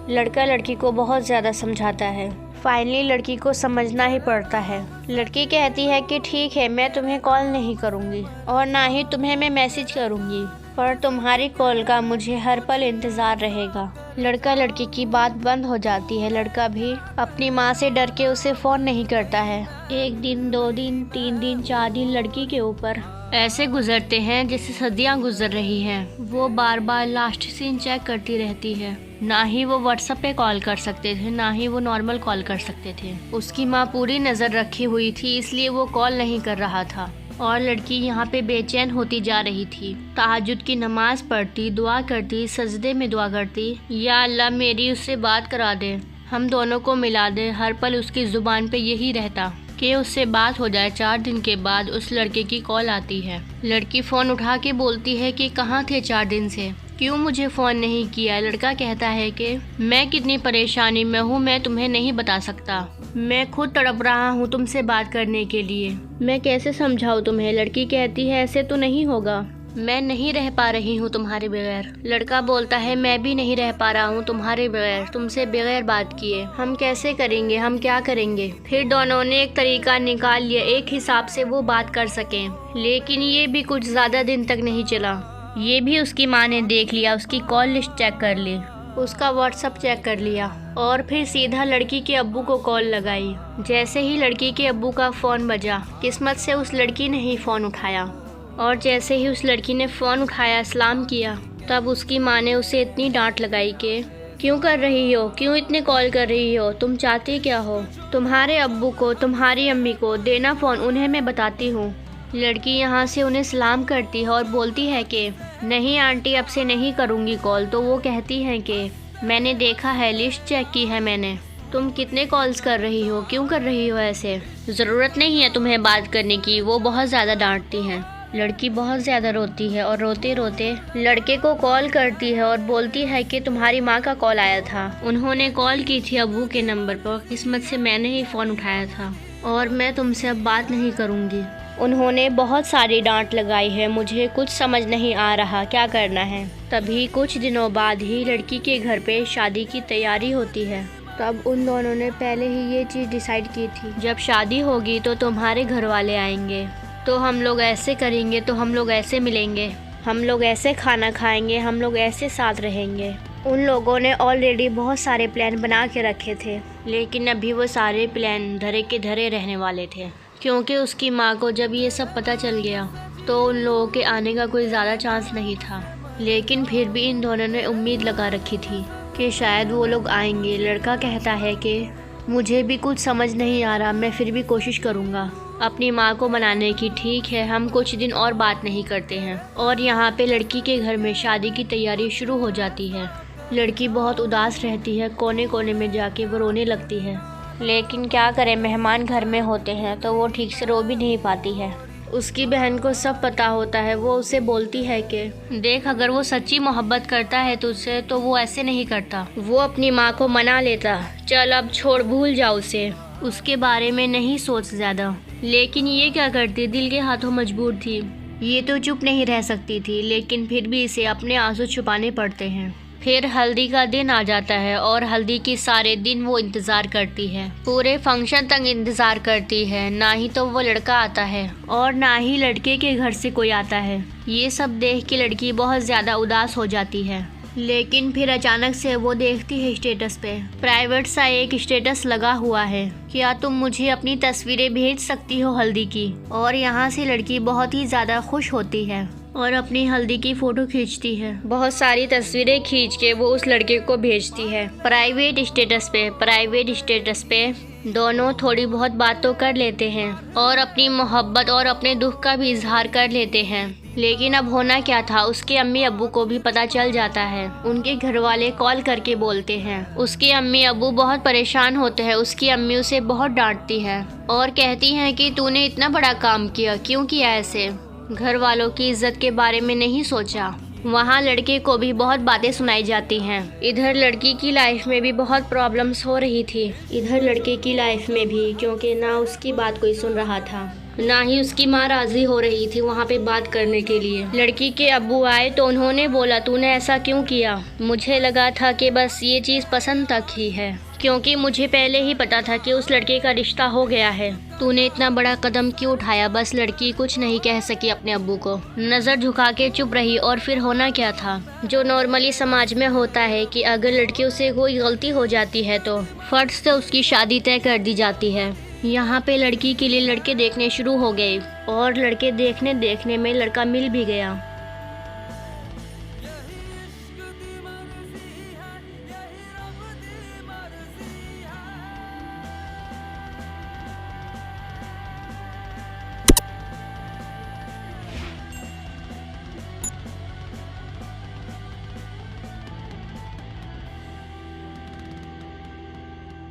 लड़का लड़की को बहुत ज़्यादा समझाता है। फाइनली लड़की को समझना ही पड़ता है। लड़की कहती है कि ठीक है, मैं तुम्हें कॉल नहीं करूँगी और ना ही तुम्हें मैं मैसेज करूँगी, पर तुम्हारी कॉल का मुझे हर पल इंतज़ार रहेगा। लड़का लड़की की बात बंद हो जाती है। लड़का भी अपनी माँ से डर के उसे फ़ोन नहीं करता है। 1 दिन, 2 दिन, 3 दिन, 4 दिन लड़की के ऊपर ऐसे गुजरते हैं जैसे सदियां गुजर रही हैं। वो बार बार लास्ट सीन चेक करती रहती है। ना ही वो व्हाट्सएप पे कॉल कर सकते थे, ना ही वो नॉर्मल कॉल कर सकते थे। उसकी माँ पूरी नज़र रखी हुई थी, इसलिए वो कॉल नहीं कर रहा था। और लड़की यहाँ पे बेचैन होती जा रही थी। तहज्जुद की नमाज पढ़ती, दुआ करती, सजदे में दुआ करती, या अल्लाह मेरी उससे बात करा दे, हम दोनों को मिला दे। हर पल उसकी ज़ुबान पे यही रहता कि उससे बात हो जाए। 4 दिन के बाद उस लड़के की कॉल आती है। लड़की फ़ोन उठा के बोलती है कि कहाँ थे 4 दिन से, क्यों मुझे फ़ोन नहीं किया। लड़का कहता है कि मैं कितनी परेशानी में हूँ मैं तुम्हें नहीं बता सकता, मैं खुद तड़प रहा हूँ तुमसे बात करने के लिए, मैं कैसे समझाऊँ तुम्हें। लड़की कहती है ऐसे तो नहीं होगा, मैं नहीं रह पा रही हूँ तुम्हारे बगैर। लड़का बोलता है मैं भी नहीं रह पा रहा हूँ तुम्हारे बगैर, तुमसे बगैर बात किए हम कैसे करेंगे, हम क्या करेंगे। फिर दोनों ने एक तरीका निकाल लिया एक हिसाब से वो बात कर सकें। लेकिन ये भी कुछ ज़्यादा दिन तक नहीं चला। ये भी उसकी माँ ने देख लिया, उसकी कॉल लिस्ट चेक कर ली, उसका व्हाट्सएप चेक कर लिया और फिर सीधा लड़की के अब्बू को कॉल लगाई। जैसे ही लड़की के अब्बू का फ़ोन बजा, किस्मत से उस लड़की ने ही फ़ोन उठाया। और जैसे ही उस लड़की ने फ़ोन उठाया, सलाम किया, तब उसकी माँ ने उसे इतनी डांट लगाई कि क्यों कर रही हो, क्यों इतने कॉल कर रही हो, तुम चाहती क्या हो। तुम्हारे अब्बू को, तुम्हारी अम्मी को देना फ़ोन, उन्हें मैं बताती हूँ। लड़की यहाँ से उन्हें सलाम करती है और बोलती है कि नहीं आंटी, अब से नहीं करूँगी कॉल। तो वो कहती हैं कि मैंने देखा है, लिस्ट चेक की है मैंने, तुम कितने कॉल्स कर रही हो, क्यों कर रही हो ऐसे, ज़रूरत नहीं है तुम्हें बात करने की। वो बहुत ज़्यादा डांटती हैं। लड़की बहुत ज़्यादा रोती है और रोते रोते लड़के को कॉल करती है और बोलती है कि तुम्हारी माँ का कॉल आया था, उन्होंने कॉल की थी अब्बू के नंबर पर, किस्मत से मैंने ही फ़ोन उठाया था और मैं तुमसे अब बात नहीं करूँगी। उन्होंने बहुत सारी डांट लगाई है, मुझे कुछ समझ नहीं आ रहा क्या करना है। तभी कुछ दिनों बाद ही लड़की के घर पे शादी की तैयारी होती है। तब उन दोनों ने पहले ही ये चीज़ डिसाइड की थी, जब शादी होगी तो तुम्हारे घर वाले आएंगे, तो हम लोग ऐसे करेंगे, तो हम लोग ऐसे मिलेंगे, हम लोग ऐसे खाना खाएंगे, हम लोग ऐसे साथ रहेंगे। उन लोगों ने ऑलरेडी बहुत सारे प्लान बना के रखे थे, लेकिन अभी वो सारे प्लान धरे के धरे रहने वाले थे, क्योंकि उसकी माँ को जब ये सब पता चल गया तो उन लोगों के आने का कोई ज़्यादा चांस नहीं था। लेकिन फिर भी इन दोनों ने उम्मीद लगा रखी थी कि शायद वो लोग आएंगे। लड़का कहता है कि मुझे भी कुछ समझ नहीं आ रहा, मैं फिर भी कोशिश करूँगा अपनी माँ को मनाने की। ठीक है, हम कुछ दिन और बात नहीं करते हैं। और यहाँ पे लड़की के घर में शादी की तैयारी शुरू हो जाती है। लड़की बहुत उदास रहती है, कोने कोने में जाके वो रोने लगती है। लेकिन क्या करें, मेहमान घर में होते हैं तो वो ठीक से रो भी नहीं पाती है। उसकी बहन को सब पता होता है। वो उसे बोलती है कि देख, अगर वो सच्ची मोहब्बत करता है तुझसे तो वो ऐसे नहीं करता, वो अपनी माँ को मना लेता। चल अब छोड़, भूल जाओ उसे, उसके बारे में नहीं सोच ज़्यादा। लेकिन ये क्या करती, दिल के हाथों मजबूर थी। ये तो चुप नहीं रह सकती थी, लेकिन फिर भी इसे अपने आंसू छुपाने पड़ते हैं। फिर हल्दी का दिन आ जाता है और हल्दी की सारे दिन वो इंतज़ार करती है, पूरे फंक्शन तक इंतज़ार करती है। ना ही तो वो लड़का आता है और ना ही लड़के के घर से कोई आता है। ये सब देख के लड़की बहुत ज़्यादा उदास हो जाती है। लेकिन फिर अचानक से वो देखती है स्टेटस पे प्राइवेट सा एक स्टेटस लगा हुआ है, क्या तुम मुझे अपनी तस्वीरें भेज सकती हो हल्दी की। और यहाँ से लड़की बहुत ही ज़्यादा खुश होती है और अपनी हल्दी की फ़ोटो खींचती है। बहुत सारी तस्वीरें खींच के वो उस लड़के को भेजती है प्राइवेट स्टेटस पे। दोनों थोड़ी बहुत बात तो कर लेते हैं और अपनी मोहब्बत और अपने दुख का भी इजहार कर लेते हैं। लेकिन अब होना क्या था, उसके अम्मी अब्बू को भी पता चल जाता है। उनके घर वाले कॉल करके बोलते हैं। उसके अम्मी अब्बू बहुत परेशान होते हैं। उसकी अम्मी उसे बहुत डांटती है और कहती हैं कि तूने इतना बड़ा काम किया, क्यों किया ऐसे, घर वालों की इज्जत के बारे में नहीं सोचा। वहाँ लड़के को भी बहुत बातें सुनाई जाती हैं। इधर लड़की की लाइफ में भी बहुत प्रॉब्लम्स हो रही थी, इधर लड़के की लाइफ में भी, क्योंकि ना उसकी बात कोई सुन रहा था। ना ही उसकी माँ राजी हो रही थी वहाँ पे बात करने के लिए। लड़की के अब्बू आए तो उन्होंने बोला, तूने ऐसा क्यों किया? मुझे लगा था कि बस ये चीज़ पसंद तक ही है, क्योंकि मुझे पहले ही पता था कि उस लड़के का रिश्ता हो गया है। तूने इतना बड़ा कदम क्यों उठाया? बस लड़की कुछ नहीं कह सकी अपने अब्बू को, नज़र झुका के चुप रही। और फिर होना क्या था, जो नॉर्मली समाज में होता है कि अगर लड़कियों से कोई गलती हो जाती है तो फट से उसकी शादी तय कर दी जाती है। यहाँ पे लड़की के लिए लड़के देखने शुरू हो गए और लड़के देखने देखने में लड़का मिल भी गया।